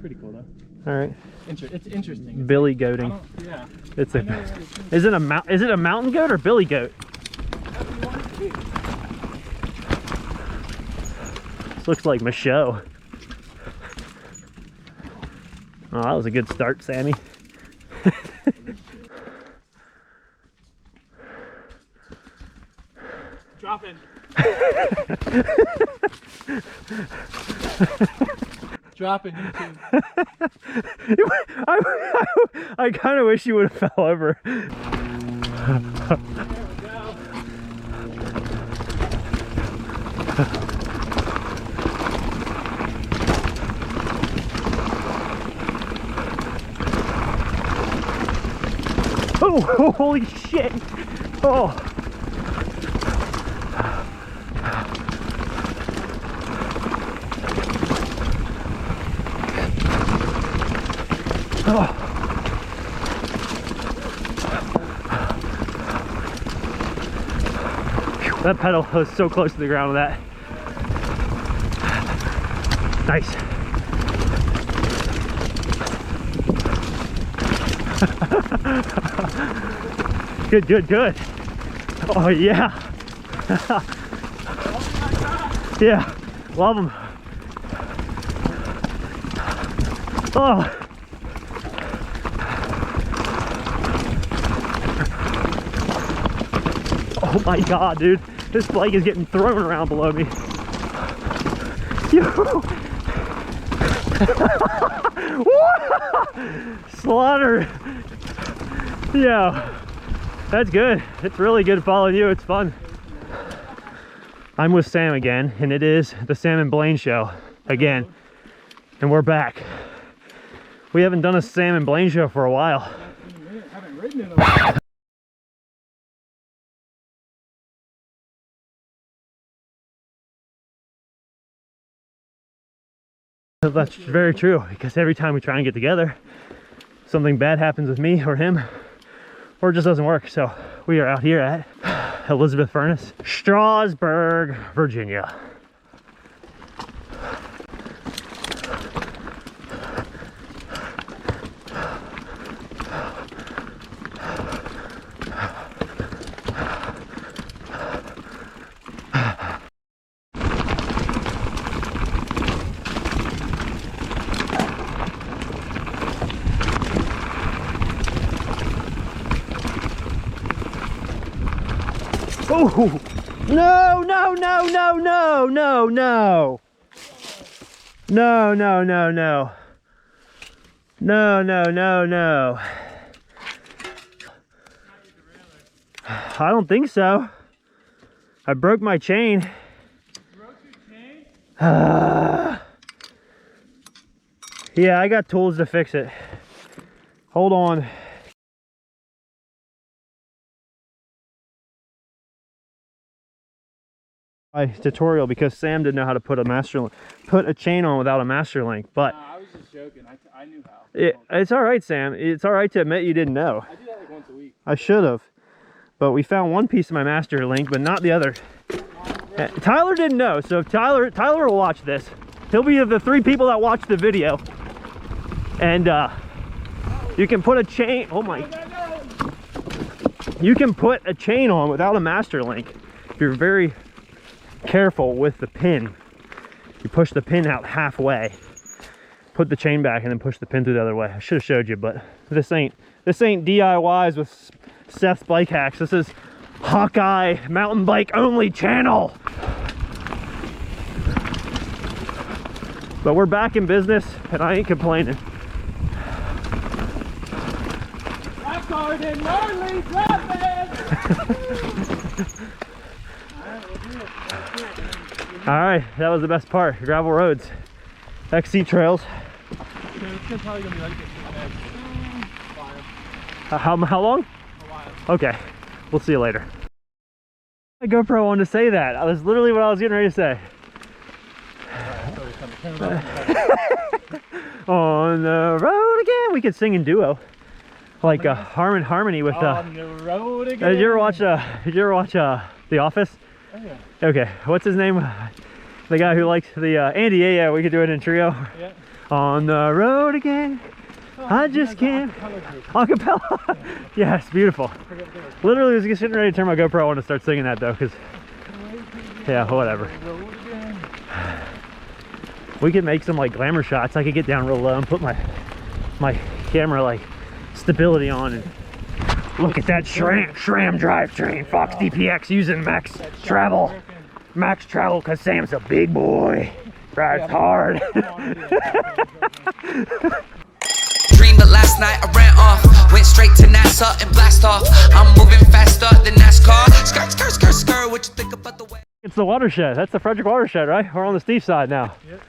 pretty cool though. All right. It's interesting. It's Billy goating. Yeah. It's a. Is it a mountain goat or billy goat? This looks like Michaud. Oh, that was a good start, Sammy. Drop in. Drop in YouTube. I kind of wish you would have fell over. There we go. Oh, holy shit. Oh. Oh. That pedal was so close to the ground with that. Nice. Good, good, good. Oh yeah. Yeah, love them. Oh. Oh my God, dude. This bike is getting thrown around below me. Slaughter. Yeah, that's good. It's really good following you. It's fun. I'm with Sam again, and it is the Sam and Blaine show again. And we're back. We haven't done a Sam and Blaine show for a while. I haven't ridden in a while. That's very true, because every time we try and get together, something bad happens with me or him, or it just doesn't work. So we are out here at Elizabeth Furnace, Strasburg, Virginia. Oh, no, no, no, no, no, no, no. No, no, no, no. No, no, no, no. I don't think so. I broke my chain. You broke your chain? Yeah, I got tools to fix it. Hold on. Tutorial, because Sam didn't know how to put a chain on without a master link. But I was just joking. I knew how. It's all right, Sam. It's all right to admit you didn't know. I do that like once a week. I should have, but we found one piece of my master link, but not the other. Tyler didn't know, so Tyler will watch this. He'll be the 3 people that watch the video, and you can put a chain. Oh my! You can put a chain on without a master link. If you're very careful with the pin, you push the pin out halfway, put the chain back, and then push the pin through the other way. I should have showed you, but this ain't DIYs with Seth's Bike Hacks. This is Hawkeye mountain bike only channel. But we're back in business, and I ain't complaining. Record and gnarly driving. All right, that was the best part. Gravel roads, XC trails. It's probably gonna be like this for the next while. How long? A while. Okay, we'll see you later. My GoPro wanted to say that. That was literally what I was getting ready to say. On the road again. We could sing in duo, like harmony with. On the road again. Did you ever watch The Office? Oh, yeah. Okay, what's his name? The guy who likes the Andy. Yeah, we could do it in trio. Yeah. On the road again. I just can't. Acapella. Yes, beautiful. Literally was just getting ready to turn my GoPro on to start singing that though, because yeah, whatever. We could make some like glamour shots. I could get down real low and put my camera like stability on and look at that SRAM drivetrain. Fox DPX using max travel because Sam's a big boy. Drives hard. Dreamed that last night I ran off, went straight to NASA and blast off. I'm moving faster than NASCAR. Skirt, skirt, skirt, skirt. What you think about the way? It's the watershed. That's the Frederick watershed, right? We're on the steep side now. Yep.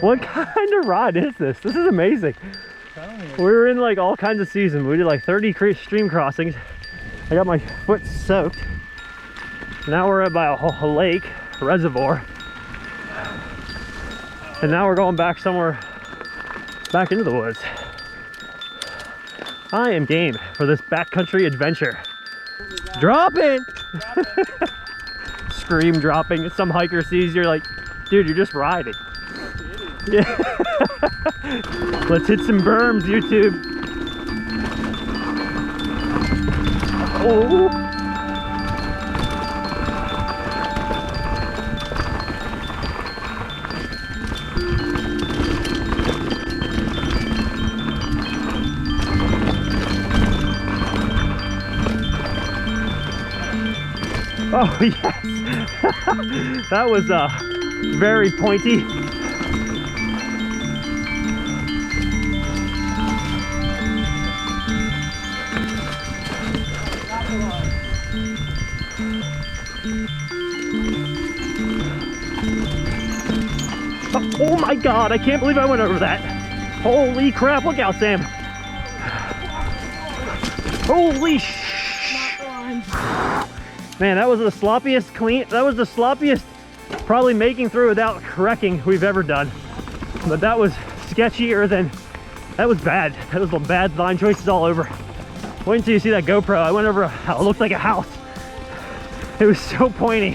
What kind of ride is this? This is amazing. We were in like all kinds of seasons. We did like 30 stream crossings. I got my foot soaked. Now we're by a lake, a reservoir. And now we're going back somewhere, back into the woods. I am game for this backcountry adventure. Dropping! Scream dropping. Some hiker sees you're like, dude, you're just riding. Yeah. Let's hit some berms, YouTube. Oh. Oh yes, that was very pointy. Oh my God, I can't believe I went over that. Holy crap, look out, Sam. Holy man, that was the sloppiest probably making through without wrecking we've ever done. But that was sketchier than, that was bad. That was bad line choices all over. Wait until you see that GoPro. I went over it looked like a house. It was so pointy.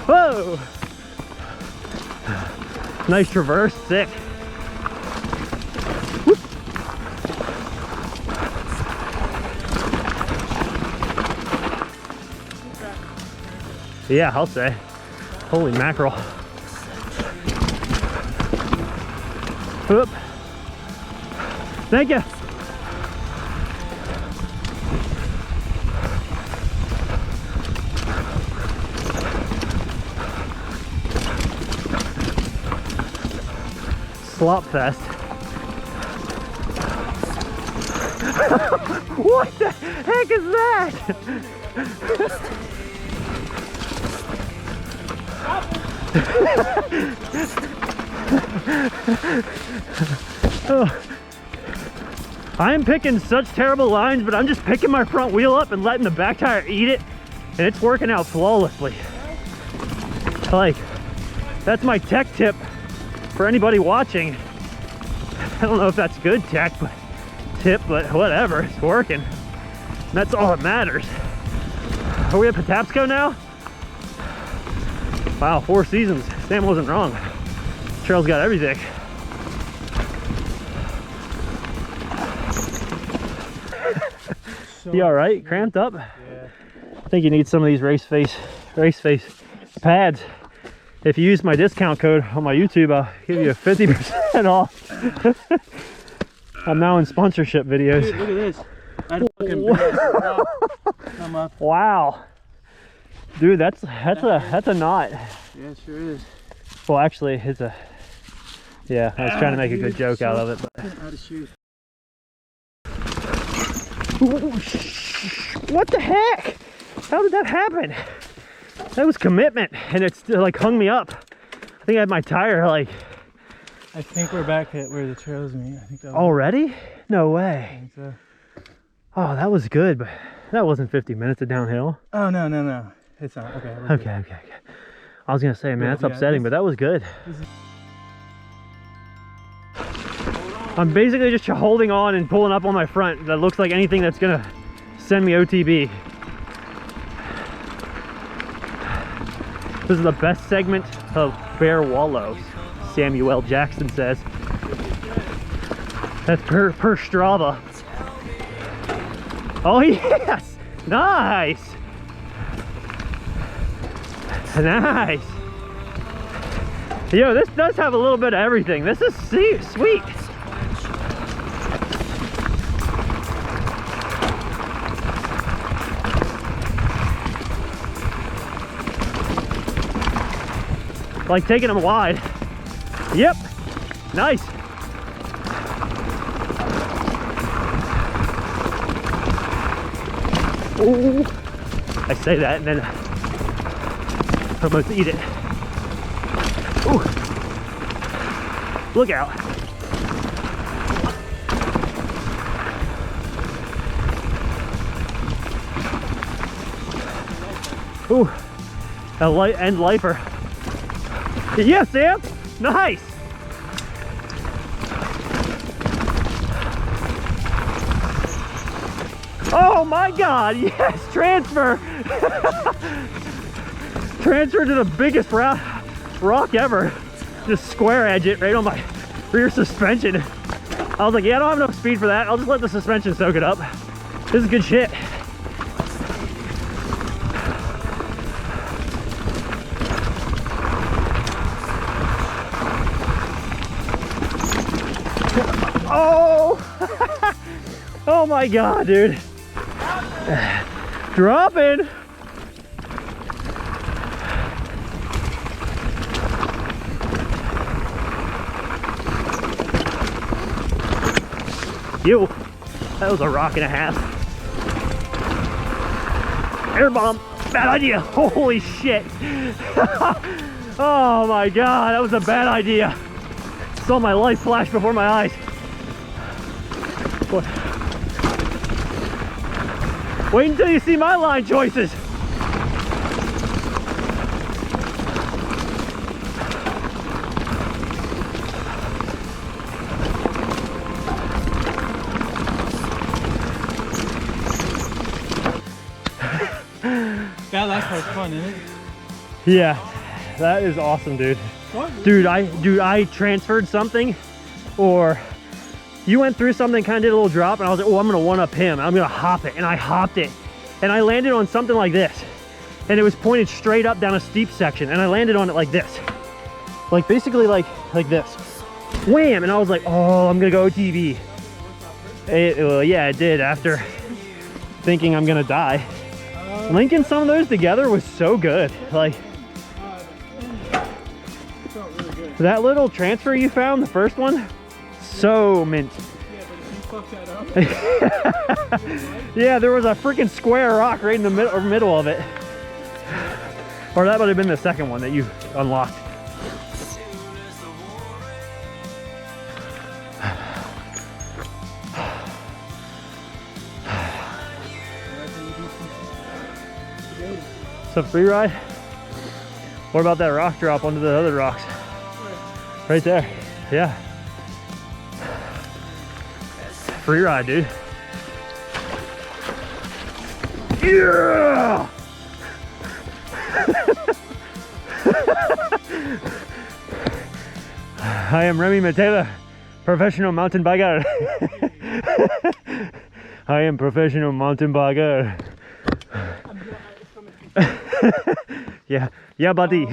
Whoa! Nice traverse, sick. Whoop. Yeah, I'll say. Holy mackerel. Whoop. Thank you. Slop fest. What the heck is that? Oh. I'm picking such terrible lines, but I'm just picking my front wheel up and letting the back tire eat it, and it's working out flawlessly. Like, that's my tech tip for anybody watching. I don't know if that's good tech, but whatever, it's working. And that's all that matters. Are we at Patapsco now? Wow, 4 seasons. Sam wasn't wrong. Trail's got everything. You all right? Cramped up? Yeah. I think you need some of these race face pads. If you use my discount code on my YouTube, I'll give you a 50% off. I'm now in sponsorship videos. Dude, look at this. I had a fucking come up. Wow. Dude, that's a knot. Yeah, it sure is. Well, actually, it's a. Yeah, I was trying to make a good joke out of it, but. Out of shoes. What the heck? How did that happen? That was commitment, and it still like hung me up. I think I had my tire like. I think we're back at where the trails meet. I think that was already? No way. I think so. Oh, that was good, but that wasn't 50 minutes of downhill. Oh no. It's not. Okay. Okay. I was gonna say, man, that's upsetting, but that was good. I'm basically just holding on and pulling up on my front. That looks like anything that's gonna send me OTB. This is the best segment of Bear Wallow. Samuel Jackson says. That's per Strava. Oh yes, nice, nice. Yo, this does have a little bit of everything. This is sweet. Like taking them wide. Yep, nice. Ooh, I say that and then I almost eat it. Ooh, look out. Ooh, a light and lifer. Yes, Sam, nice. Oh my God, yes, transfer. Transfer to the biggest rock ever. Just square edge it right on my rear suspension. I was like, yeah, I don't have enough speed for that. I'll just let the suspension soak it up. This is good shit. Oh, oh my God, dude. Dropping. Ew, that was a rock and a half. Air bomb, bad idea. Holy shit. Oh my God, that was a bad idea. Saw my life flash before my eyes. What? Wait until you see my line choices. That last part's fun, isn't it? Yeah, that is awesome, dude. Dude, I transferred something, or you went through something, kind of did a little drop, and I was like, oh, I'm gonna one-up him. I'm gonna hop it, and I hopped it. And I landed on something like this. And it was pointed straight up down a steep section, and I landed on it like this. Like, basically like this. Wham! And I was like, oh, I'm gonna go OTV. Well, yeah, it did, after thinking I'm gonna die. Linking some of those together was so good. Like, that little transfer you found, the first one, so mint. Yeah, but if you fuck that up. Yeah, there was a freaking square rock right in the middle of it. Or that would have been the second one that you unlocked. Some free ride? What about that rock drop onto the other rocks? Right there. Yeah. Free ride, dude. Yeah! I am Remy Matela, professional mountain biker. I am professional mountain biker. Yeah, buddy.